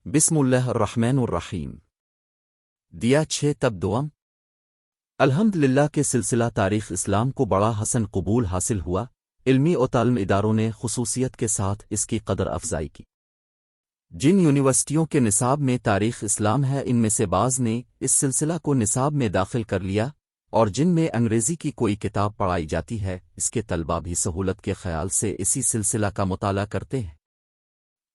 بسم اللہ الرحمن الرحیم۔ دیا 6 تب دوم الحمدللہ کے سلسلہ تاریخ اسلام کو بڑا حسن قبول حاصل ہوا۔ علمی و تعلم اداروں نے خصوصیت کے ساتھ اس کی قدر افزائی کی۔ جن یونیورسٹیوں کے نصاب میں تاریخ اسلام ہے ان میں سے بعض نے اس سلسلہ کو نصاب میں داخل کر لیا، اور جن میں انگریزی کی کوئی کتاب پڑھائی جاتی ہے اس کے طلبہ بھی سہولت کے خیال سے اسی سلسلہ کا مطالعہ کرتے ہیں۔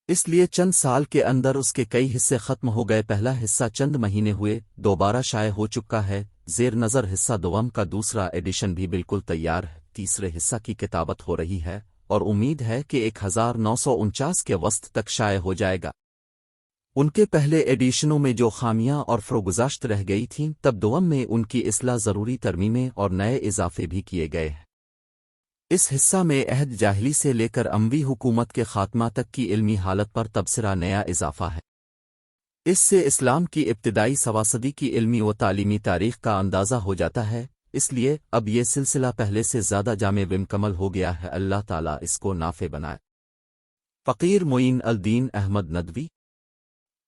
اس لیے چند سال کے اندر اس کے کئی حصے ختم ہو گئے۔ پہلا حصہ چند مہینے ہوئے دوبارہ شائع ہو چکا ہے۔ زیر نظر حصہ دوم کا دوسرا ایڈیشن بھی بالکل تیار ہے۔ تیسرے حصہ کی کتابت ہو رہی ہے اور امید ہے کہ 1949 کے وسط تک شائع ہو جائے گا۔ ان کے پہلے ایڈیشنوں میں جو خامیاں اور فروگزاشت رہ گئی تھیں، تب دوم میں ان کی اصلاح ضروری ترمیمیں اور نئے اضافے بھی کیے گئے ہیں۔ اس حصہ میں عہد جاہلی سے لے کر اموی حکومت کے خاتمہ تک کی علمی حالت پر تبصرہ نیا اضافہ ہے۔ اس سے اسلام کی ابتدائی سواصدی کی علمی و تعلیمی تاریخ کا اندازہ ہو جاتا ہے، اس لیے اب یہ سلسلہ پہلے سے زیادہ جامع و مکمل ہو گیا ہے۔ اللہ تعالیٰ اس کو نافع بنائے۔ فقیر معین الدین احمد ندوی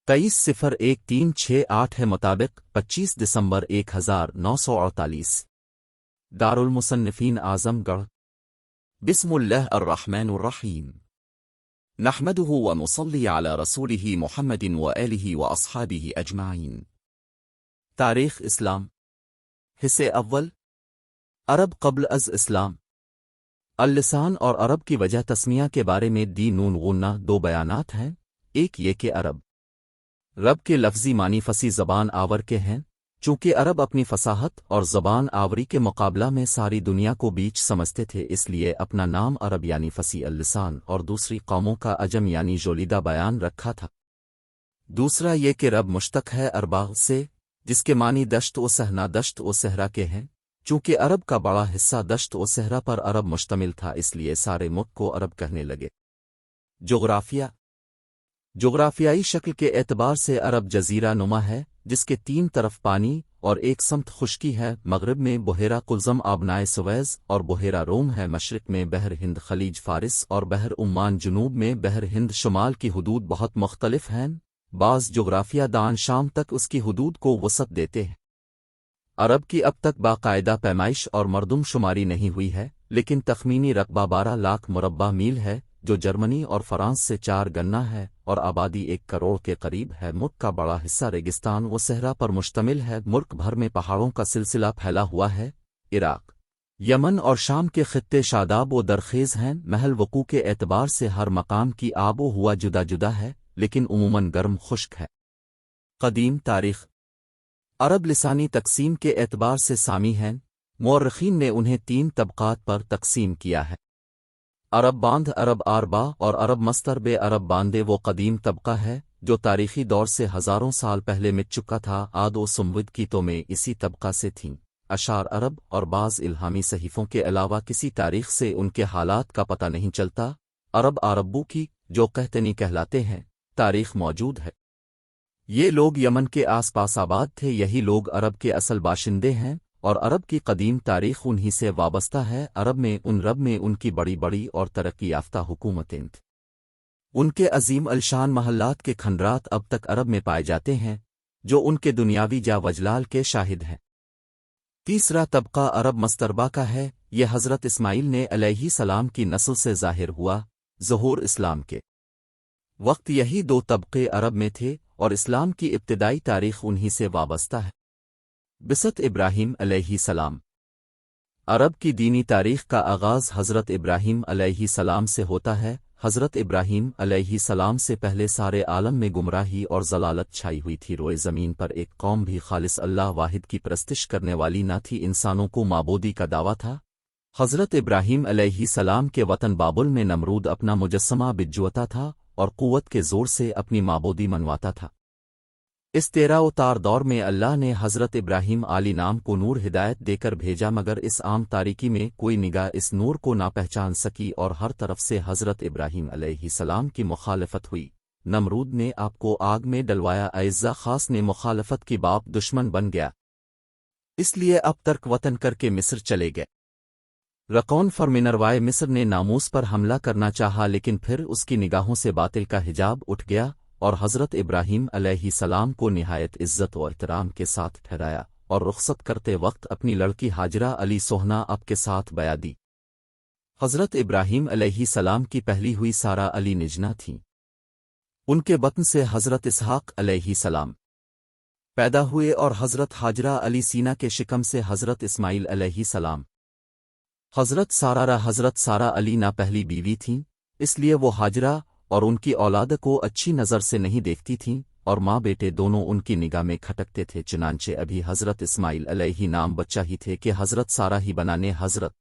23/01/368 ہے مطابق 25 دسمبر 1948 دارالمصنفین اعظم گڑھ۔ بسم اللہ الرحمن الرحیم۔ نحمده ونصلي على رسوله محمد وآلہ واصحابہ اجمعین۔ تاریخ اسلام حصے اول۔ عرب قبل از اسلام۔ اللسان اور عرب کی وجہ تسمیہ کے بارے میں دی نون غنہ دو بیانات ہیں۔ ایک یہ کہ رب کے لفظی معنی فصیح زبان آور کے ہیں، چونکہ عرب اپنی فصاحت اور زبان آوری کے مقابلہ میں ساری دنیا کو بیچ سمجھتے تھے، اس لیے اپنا نام عرب یعنی فصیح اللسان اور دوسری قوموں کا عجم یعنی جولیدہ بیان رکھا تھا۔ دوسرا یہ کہ رب مشتق ہے ارباغ سے، جس کے معنی دشت و صحنا دشت و صحرا کے ہیں۔ چونکہ عرب کا بڑا حصہ دشت و صحرا پر عرب مشتمل تھا، اس لیے سارے ملک کو عرب کہنے لگے۔ جغرافیائی شکل کے اعتبار سے عرب جزیرہ نما ہے، جس کے 3 طرف پانی اور ایک سمت خشکی ہے۔ مغرب میں بحیرہ قلزم آبنائے سویز اور بحیرہ روم ہے، مشرق میں بحر ہند خلیج فارس اور بحر عمان، جنوب میں بحر ہند۔ شمال کی حدود بہت مختلف ہیں، بعض جغرافیہ دان شام تک اس کی حدود کو وسعت دیتے ہیں۔ عرب کی اب تک باقاعدہ پیمائش اور مردم شماری نہیں ہوئی ہے، لیکن تخمینی رقبہ 12 لاکھ مربع میل ہے، جو جرمنی اور فرانس سے 4 گنا ہے، اور آبادی 1 کروڑ کے قریب ہے۔ ملک کا بڑا حصہ ریگستان و صحرا پر مشتمل ہے۔ ملک بھر میں پہاڑوں کا سلسلہ پھیلا ہوا ہے۔ عراق، یمن اور شام کے خطے شاداب و درخیز ہیں۔ محل وقوع کے اعتبار سے ہر مقام کی آب و ہوا جدا جدا ہے، لیکن عموماً گرم خشک ہے۔ قدیم تاریخ۔ عرب لسانی تقسیم کے اعتبار سے سامی ہیں۔ مورخین نے انہیں 3 طبقات پر تقسیم کیا ہے: عرب باندھ، عرب آربا اور عرب مسترب۔ عرب باندے وہ قدیم طبقہ ہے جو تاریخی دور سے ہزاروں سال پہلے مٹ چکا تھا۔ عاد و سمود کی تو میں اسی طبقہ سے تھیں۔ اشعار عرب اور بعض الہامی صحیفوں کے علاوہ کسی تاریخ سے ان کے حالات کا پتہ نہیں چلتا۔ عرب آربو کی، جو قحطنی کہلاتے ہیں، تاریخ موجود ہے۔ یہ لوگ یمن کے آس پاس آباد تھے، یہی لوگ عرب کے اصل باشندے ہیں، اور عرب کی قدیم تاریخ انہی سے وابستہ ہے۔ عرب میں ان کی بڑی بڑی اور ترقی یافتہ حکومتیں تھیں۔ ان کے عظیم الشان محلات کے کھنڈرات اب تک عرب میں پائے جاتے ہیں، جو ان کے دنیاوی جا وجلال کے شاہد ہیں۔ تیسرا طبقہ عرب مستربہ کا ہے۔ یہ حضرت اسماعیل نے علیہ السلام کی نسل سے ظاہر ہوا۔ ظہور اسلام کے وقت یہی 2 طبقے عرب میں تھے، اور اسلام کی ابتدائی تاریخ انہی سے وابستہ ہے۔ بعثت ابراہیم علیہ السلام۔ عرب کی دینی تاریخ کا آغاز حضرت ابراہیم علیہ السلام سے ہوتا ہے۔ حضرت ابراہیم علیہ السلام سے پہلے سارے عالم میں گمراہی اور ضلالت چھائی ہوئی تھی۔ روئے زمین پر ایک قوم بھی خالص اللہ واحد کی پرستش کرنے والی نہ تھی، انسانوں کو معبودی کا دعویٰ تھا۔ حضرت ابراہیم علیہ السلام کے وطن بابل میں نمرود اپنا مجسمہ بجوتا تھا اور قوت کے زور سے اپنی معبودی منواتا تھا۔ اس تیرا و تار دور میں اللہ نے حضرت ابراہیم علی نام کو نور ہدایت دے کر بھیجا، مگر اس عام تاریکی میں کوئی نگاہ اس نور کو نہ پہچان سکی، اور ہر طرف سے حضرت ابراہیم علیہ السلام کی مخالفت ہوئی۔ نمرود نے آپ کو آگ میں ڈلوایا، اعزا خاص نے مخالفت کی باپ دشمن بن گیا، اس لیے اب ترک وطن کر کے مصر چلے گئے۔ رقون فرمینروائے مصر نے ناموس پر حملہ کرنا چاہا، لیکن پھر اس کی نگاہوں سے باطل کا حجاب اٹھ گیا اور حضرت ابراہیم علیہ السلام کو نہایت عزت و احترام کے ساتھ ٹھہرایا اور رخصت کرتے وقت اپنی لڑکی حاجرہ علی سوہنا اب کے ساتھ بیاں دی۔ حضرت ابراہیم علیہ السلام کی پہلی ہوئی سارہ علی نجنہ تھیں۔ ان کے بطن سے حضرت اسحاق علیہ السلام پیدا ہوئے اور حضرت حاجرہ علی سینہ کے شکم سے حضرت اسماعیل علیہ السلام۔ حضرت سارہ علی نہ پہلی بیوی تھیں، اس لیے وہ حاجرہ اور ان کی اولاد کو اچھی نظر سے نہیں دیکھتی تھیں اور ماں بیٹے دونوں ان کی نگاہ میں کھٹکتے تھے، چنانچہ ابھی حضرت اسماعیل علیہ نام بچہ ہی تھے کہ حضرت سارہ ہی بنانے حضرت